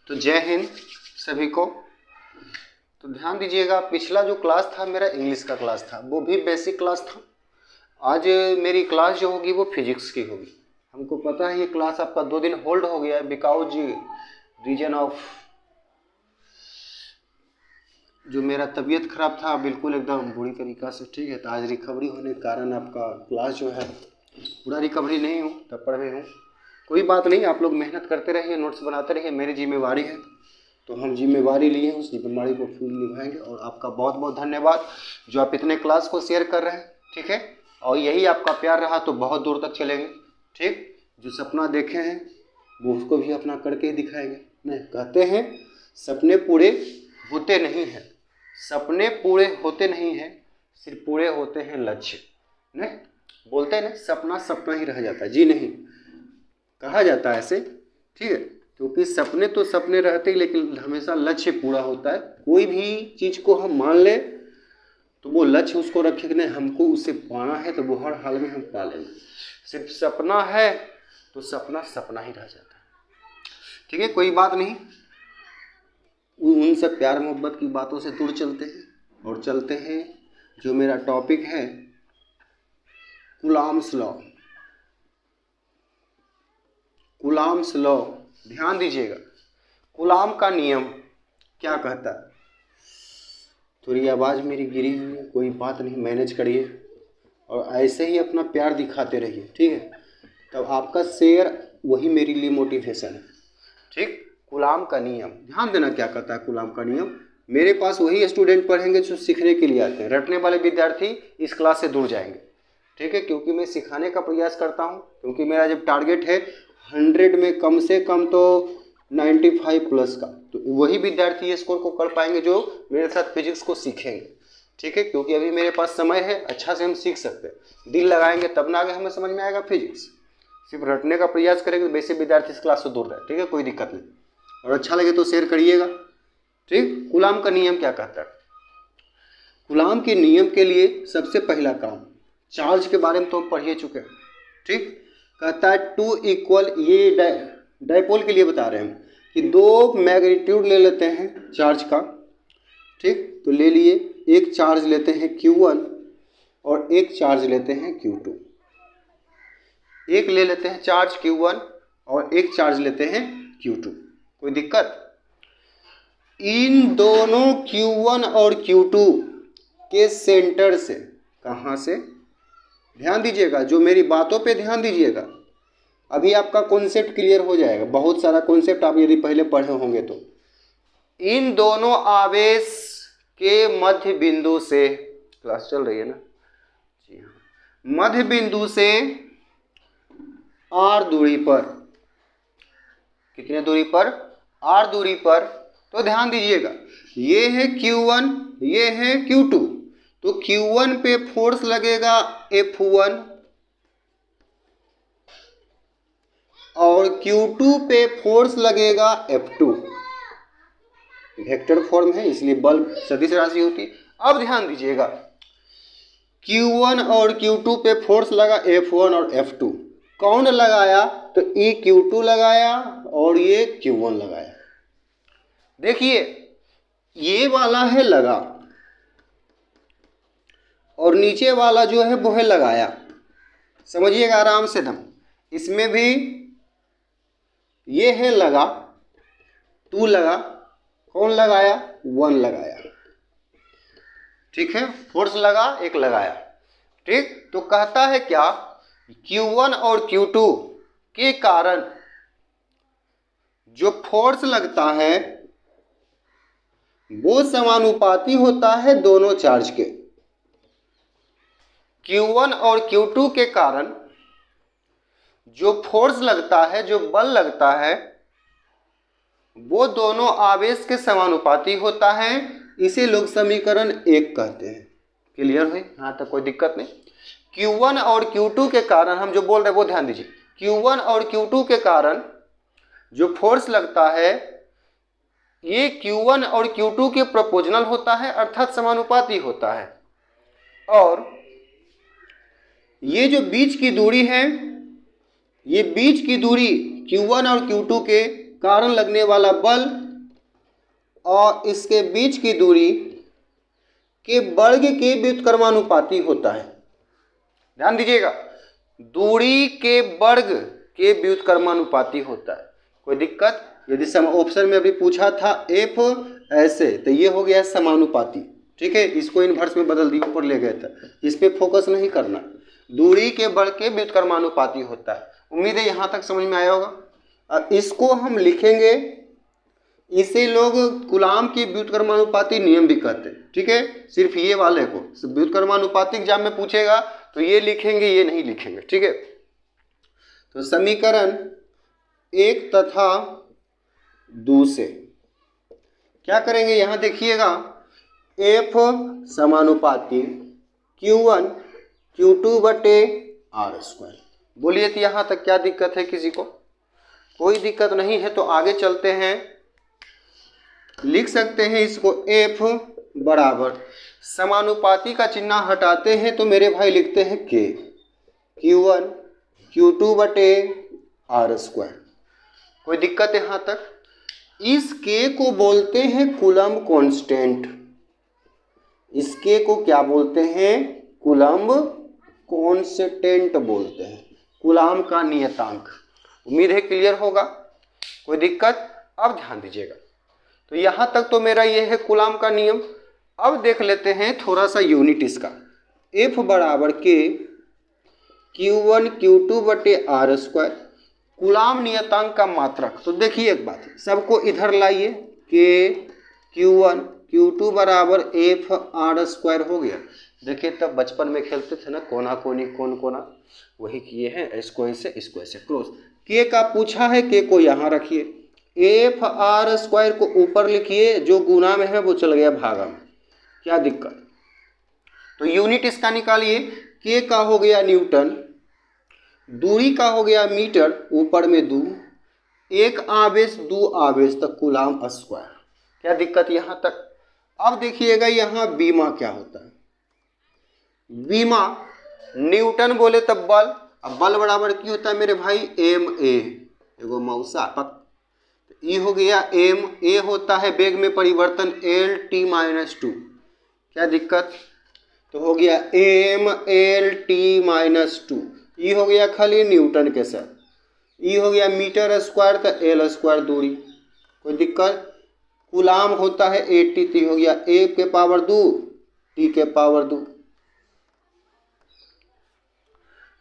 तो जय हिंद सभी को। तो ध्यान दीजिएगा, पिछला जो क्लास था मेरा इंग्लिश का क्लास था, वो भी बेसिक क्लास था। आज मेरी क्लास जो होगी वो फिजिक्स की होगी। हमको पता है ये क्लास आपका 2 दिन होल्ड हो गया है बिकॉज रीजन ऑफ जो मेरा तबीयत खराब था बिल्कुल एकदम बुरी तरीक़ा से, ठीक है। तो आज रिकवरी होने के कारण आपका क्लास जो है पूरा रिकवरी नहीं हूँ, तब पर भी हूँ। कोई बात नहीं, आप लोग मेहनत करते रहिए, नोट्स बनाते रहिए, मेरी जिम्मेवारी है। तो हम जिम्मेवारी लिए हैं, उस जिम्मेवारी को फुल निभाएंगे। और आपका बहुत बहुत धन्यवाद जो आप इतने क्लास को शेयर कर रहे हैं, ठीक है। और यही आपका प्यार रहा तो बहुत दूर तक चलेंगे, ठीक। जो सपना देखे हैं वो उसको भी अपना करके ही दिखाएंगे। नहीं, कहते हैं सपने पूरे होते नहीं हैं, सपने पूरे होते नहीं हैं, सिर्फ पूरे होते हैं लक्ष्य। नहीं बोलते हैं ना, सपना सपना ही रह जाता है। जी नहीं, कहा जाता है ऐसे, ठीक है। क्योंकि सपने तो सपने रहते ही, लेकिन हमेशा लक्ष्य पूरा होता है। कोई भी चीज़ को हम मान ले तो वो लक्ष्य उसको रखे कि नहीं हमको उसे पाना है, तो वो हर हाल में हम पा लेंगे। सिर्फ सपना है तो सपना सपना ही रह जाता है, ठीक है। कोई बात नहीं, उन सब प्यार मोहब्बत की बातों से दूर चलते हैं और चलते हैं जो मेरा टॉपिक है, कूलॉम्स लॉ। कूलॉम्स लॉ, ध्यान दीजिएगा, कूलॉम का नियम क्या कहता है। थोड़ी आवाज़ मेरी गिरी हुई है, कोई बात नहीं, मैनेज करिए और ऐसे ही अपना प्यार दिखाते रहिए, ठीक है। तब आपका शेयर वही मेरे लिए मोटिवेशन है, ठीक। कूलॉम का नियम ध्यान देना, क्या कहता है कूलॉम का नियम। मेरे पास वही स्टूडेंट पढ़ेंगे जो सीखने के लिए आते हैं, रटने वाले विद्यार्थी इस क्लास से दूर जाएंगे, ठीक है। क्योंकि मैं सिखाने का प्रयास करता हूँ, क्योंकि मेरा जब टारगेट है 100 में कम से कम तो 95 प्लस का, तो वही विद्यार्थी ये स्कोर को कर पाएंगे जो मेरे साथ फिजिक्स को सीखेंगे, ठीक है। क्योंकि अभी मेरे पास समय है, अच्छा से हम सीख सकते हैं। दिल लगाएंगे तब ना आगे हमें समझ में आएगा फिजिक्स। सिर्फ रटने का प्रयास करेंगे तो वैसे विद्यार्थी इस क्लास से दूर रहे, ठीक है। कोई दिक्कत नहीं, और अच्छा लगे तो शेयर करिएगा, ठीक। कूलॉम का नियम क्या कहता है। कूलॉम के नियम के लिए सबसे पहला काम, चार्ज के बारे में तो हम पढ़ ही चुके हैं, ठीक। कहता है टू इक्वल, ये डायपोल के लिए बता रहे हैं कि 2 मैग्नीट्यूड ले लेते हैं चार्ज का, ठीक। तो ले लिए, एक चार्ज लेते हैं Q1 और एक चार्ज लेते हैं Q2। एक ले लेते हैं चार्ज Q1 और एक चार्ज लेते हैं Q2। कोई दिक्कत। इन दोनों Q1 और Q2 के सेंटर से, कहाँ से, ध्यान दीजिएगा, जो मेरी बातों पे ध्यान दीजिएगा, अभी आपका कॉन्सेप्ट क्लियर हो जाएगा। बहुत सारा कॉन्सेप्ट आप यदि पहले पढ़े होंगे तो। इन दोनों आवेश के मध्य बिंदु से, क्लास चल रही है ना जी हाँ, मध्य बिंदु से r दूरी पर, कितने दूरी पर, r दूरी पर। तो ध्यान दीजिएगा, ये है Q1, ये है Q2। तो Q1 पे फोर्स लगेगा F1 और Q2 पे फोर्स लगेगा F2। वेक्टर फॉर्म है इसलिए बल सदिश राशि होती है। अब ध्यान दीजिएगा, Q1 और Q2 पे फोर्स लगा F1 और F2। कौन लगाया, तो ये Q2 लगाया और ये Q1 लगाया। देखिए ये वाला है लगा और नीचे वाला जो है वो है लगाया। समझिएगा आराम से दम, इसमें भी ये है लगा, 2 लगा, कौन लगाया, 1 लगाया, ठीक है। फोर्स लगा, एक लगाया, ठीक। तो कहता है क्या, Q1 और Q2 के कारण जो फोर्स लगता है वो समानुपाती होता है दोनों चार्ज के। Q1 और Q2 के कारण जो फोर्स लगता है, जो बल लगता है, वो दोनों आवेश के समानुपाती होता है। इसे लोग समीकरण 1 कहते हैं। क्लियर है, यहाँ तक कोई दिक्कत नहीं। Q1 और Q2 के कारण हम जो बोल रहे हैं वो ध्यान दीजिए। Q1 और Q2 के कारण जो फोर्स लगता है ये Q1 और Q2 के प्रोपोर्शनल होता है, अर्थात समानुपाती होता है। और ये जो बीच की दूरी है, ये बीच की दूरी Q1 और Q2 के कारण लगने वाला बल और इसके बीच की दूरी के वर्ग के व्युत्क्रमानुपाती होता है। ध्यान दीजिएगा, दूरी के वर्ग के व्युत्क्रमानुपाती होता है। कोई दिक्कत? यदि ऑप्शन में अभी पूछा था एफ ऐसे, तो ये हो गया समानुपाती। ठीक है, इसको इनवर्स में बदल दिया, ऊपर ले गए थे, इस पे फोकस नहीं करना। दूरी के वर्ग के व्युत्क्रमानुपाती होता है। उम्मीद है यहाँ तक समझ में आया होगा। अब इसको हम लिखेंगे, इसे लोग कूलाम की व्युत्क्रमानुपाती नियम भी कहते हैं। ठीक है, सिर्फ ये वाले को व्युत्क्रमानुपाती एग्जाम में पूछेगा तो ये लिखेंगे, ये नहीं लिखेंगे। ठीक है, तो समीकरण 1 तथा 2 से क्या करेंगे, यहाँ देखिएगा, एफ समानुपाती Q1 Q2 बटे आर स्क्वायर। बोलिए तो यहाँ तक क्या दिक्कत है किसी को? कोई दिक्कत नहीं है। तो आगे चलते हैं, लिख सकते हैं इसको एफ बराबर, समानुपाती का चिन्ह हटाते हैं तो मेरे भाई लिखते हैं के, Q1 Q2 बटे आर स्क्वायर। कोई दिक्कत है यहाँ तक? इस के को बोलते हैं कूलम्ब कांस्टेंट। इस के को क्या बोलते हैं? कूलम्ब कांस्टेंट बोलते हैं, कूलाम का नियतांक। उम्मीद है क्लियर होगा। कोई दिक्कत? अब ध्यान दीजिएगा, तो यहाँ तक तो मेरा ये है कूलाम का नियम। अब देख लेते हैं थोड़ा सा यूनिट इसका। एफ बराबर के Q1 Q2 बटे आर स्क्वायर, कूलाम नियतांक का मात्रक। तो देखिए एक बात, सबको इधर लाइए, के Q1 Q2 बराबर एफ आर स्क्वायर हो गया। देखिए तब बचपन में खेलते थे ना, कोना कोनी कौन कोना, वही किए हैं, इसको ऐसे क्रॉस। के का पूछा है, के को यहाँ रखिए, एफ आर स्क्वायर को ऊपर लिखिए, जो गुना में है वो चल गया भागा में, क्या दिक्कत? तो यूनिट इसका निकालिए, के का हो गया न्यूटन, दूरी का हो गया मीटर, ऊपर में 2, एक आवेश 2 आवेश तक कूलाम स्क्वायर। क्या दिक्कत यहाँ तक? अब देखिएगा यहाँ बीमा क्या होता है। बीमा न्यूटन बोले तब बल, अब बल बराबर क्या होता है मेरे भाई? एम ए, एगो मौसा पक, ये हो गया एम, ए होता है वेग में परिवर्तन एल टी माइनस 2। क्या दिक्कत? तो हो गया एम एल टी माइनस 2, ये हो गया खाली न्यूटन के साथ, ये हो गया मीटर स्क्वायर का एल स्क्वायर दूरी। कोई दिक्कत? कूलाम होता है 80, तो हो गया ए के पावर 2 टी के पावर 2।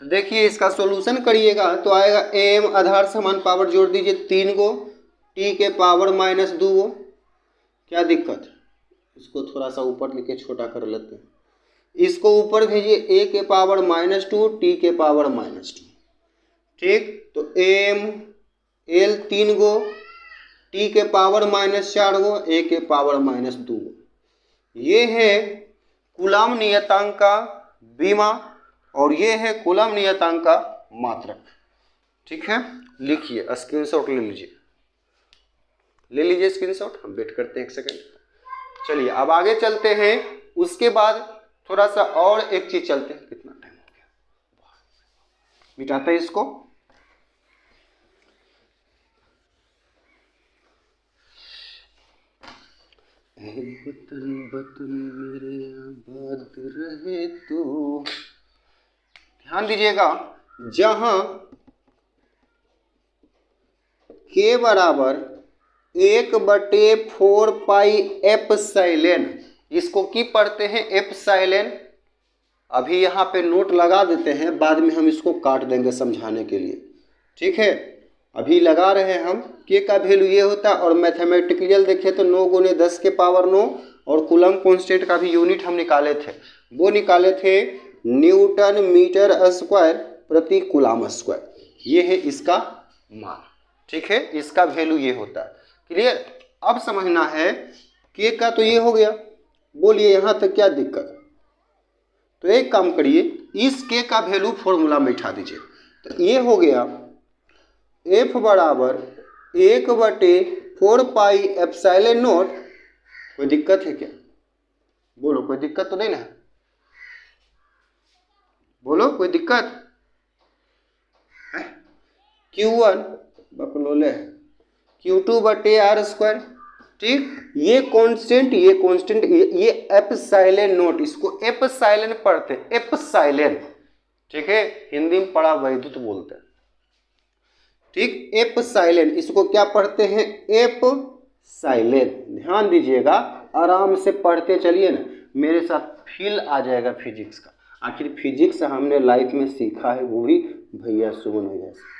तो देखिए इसका सॉल्यूशन करिएगा तो आएगा एम आधार समान पावर जोड़ दीजिए 3 गो, टी के पावर माइनस 2 गो। क्या दिक्कत? इसको थोड़ा सा ऊपर लिखे छोटा कर लेते हैं, इसको ऊपर भेजिए, ए के पावर -2 टी के पावर -2। ठीक, तो एम एल 3 गो, टी के पावर -4 गो, ए के पावर -2 गो। ये है कूलाम नियतांक का बीमा और ये है कूलाम नियतांक का मात्रक। ठीक है, लिखिए, स्क्रीनशॉट ले लीजिए, ले लीजिए स्क्रीनशॉट। हम वेट करते हैं 1 सेकेंड। चलिए अब आगे चलते हैं, उसके बाद थोड़ा सा और एक चीज चलते हैं। कितना टाइम हो गया, मिटाते हैं इसको। बतन बतन मेरे आबाद रहे तो, ध्यान दीजिएगा, जहां के बराबर 1/4 पाई एप्सिलॉन, इसको की पढ़ते हैं एप्सिलॉन। अभी यहाँ पे नोट लगा देते हैं, बाद में हम इसको काट देंगे समझाने के लिए। ठीक है, अभी लगा रहे हैं हम। के का वैल्यू ये होता है, और मैथमेटिकल देखें तो 9 × 10 के पावर 9, और कूलम्ब कांस्टेंट का भी यूनिट हम निकाले थे, वो निकाले थे न्यूटन मीटर स्क्वायर प्रति कूलाम स्क्वायर। ये है इसका मान। ठीक है, इसका वैल्यू ये होता है। क्लियर? अब समझना है, के का तो ये हो गया, बोलिए यहाँ तक क्या दिक्कत? तो एक काम करिए, इस के का वैल्यू फॉर्मूला में बैठा दीजिए। तो ये हो गया एफ बराबर 1/4 पाई एप्सिलॉन नॉट। कोई दिक्कत है क्या? बोलो, कोई दिक्कत तो नहीं ना? बोलो, कोई दिक्कत है? Q1 बकलोले Q2/r²। ठीक, ये कांस्टेंट ये एप्सिलॉन नॉट, इसको एप्सिलॉन पढ़ते हैं, एप्सिलॉन। ठीक है, हिंदी में पढ़ा वैद्युत बोलते हैं। ठीक, एप्सिलॉन, इसको क्या पढ़ते हैं? एप्सिलॉन। ध्यान दीजिएगा, आराम से पढ़ते चलिए ना, मेरे साथ फील आ जाएगा फिजिक्स का। आखिर फिजिक्स हमने लाइफ में सीखा है, वो भी भैया सुमन भैया से।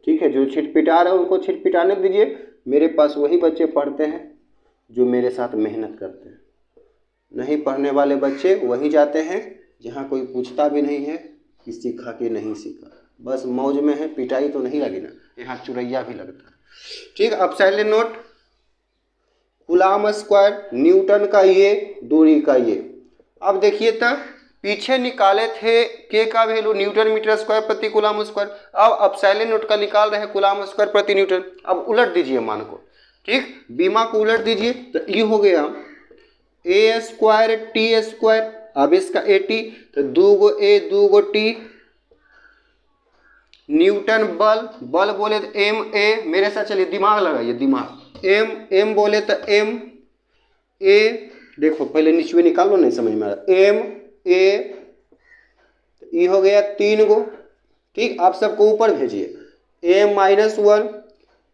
ठीक है, जो छिटपिटा रहे हैं उनको छिटपिटाने दीजिए। मेरे पास वही बच्चे पढ़ते हैं जो मेरे साथ मेहनत करते हैं। नहीं पढ़ने वाले बच्चे वहीं जाते हैं जहाँ कोई पूछता भी नहीं है कि सीखा कि नहीं सीखा, बस मौज में है। पिटाई तो नहीं लगी ना, यहाँ चुरैया भी लगता है। ठीक, epsilon not, coulomb square, Newton का ये, दूरी का ये। अब देखिए तब पीछे निकाले थे के का वैल्यू न्यूटन मीटर स्क्वायर प्रति कूलाम स्क्वायर, अब एप्सिलॉन नॉट का निकाल रहे हैं कूलाम स्क्वायर प्रति न्यूटन। अब उलट दीजिए मान को। ठीक, बीमा को उलट दीजिए तो ये हो गया a²t²। अब इसका at तो 2 a 2 t, न्यूटन बल बोले तो एम ए, मेरे साथ चलिए दिमाग लगाइए, दिमाग। एम बोले तो एम ए, देखो पहले नीचे निकाल लो, नहीं समझ में आ रहा। एम ए ये हो गया 3 गो। ठीक, आप सबको ऊपर भेजिए m-1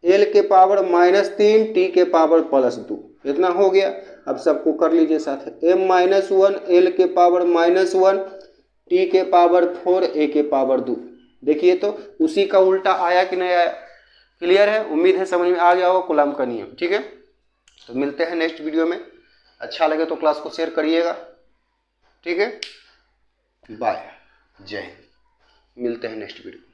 l के पावर -3 t के पावर +2, इतना हो गया। अब सबको कर लीजिए साथ, m-1 l के पावर -1 t के पावर 4 a के पावर 2। देखिए तो उसी का उल्टा आया कि नहीं आया? क्लियर है? उम्मीद है समझ में आ गया होगा कूलाम का नियम। ठीक है, तो मिलते हैं नेक्स्ट वीडियो में। अच्छा लगे तो क्लास को शेयर करिएगा। ठीक है, बाय, जय हिंद, मिलते हैं नेक्स्ट वीडियो।